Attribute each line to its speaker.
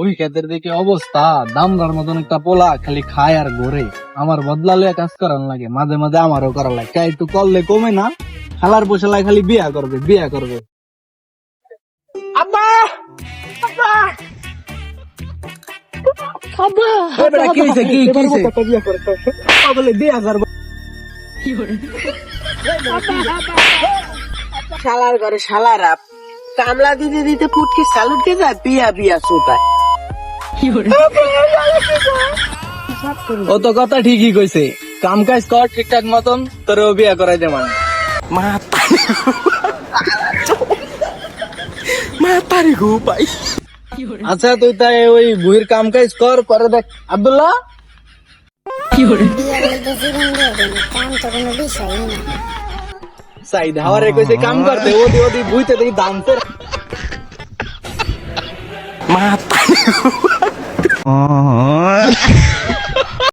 Speaker 1: ওই ক্ষেতের দিকে অবস্থা, দামদার মতন একটা পোলা খালি খায় আর ঘোরে। আমার বদলালে কাজ করার লাগে, মাঝে মাঝে আমারও করা লাগে। একটু করলে কমে না, খালার পোশালায় খালি বিয়া করবে বিয়া করবে। আব্বা আব্বা আব্বা, কি হইছে? কি হইছে? বিয়া করতে বলে বিয়া করবে।
Speaker 2: শালার ঘরে শালারা কামলা দিতে দিতে পুটকি সালুটকে যায়, বিয়া বিয়া সোতায়।
Speaker 1: ও তো কথা ঠিকই কইছে, কাম কাজ কর ঠিকঠাক মতন, তোরও বিয়া করাই দে মানে।
Speaker 2: মাতারি গো ভাই।
Speaker 1: আচ্ছা তুই তাই ওই বুড়ির কাম কাজ কর, করে দেখ। আব্দুল্লাহ
Speaker 3: বিয়ের মধ্যে জীবন দেবেন, কাম তো কোনো বিষয়ই না।
Speaker 1: সাইড হাওয়ারে কইছে কাম করতে, ওদি ওদি বুইতে দেখি দামতে।
Speaker 2: মাতারি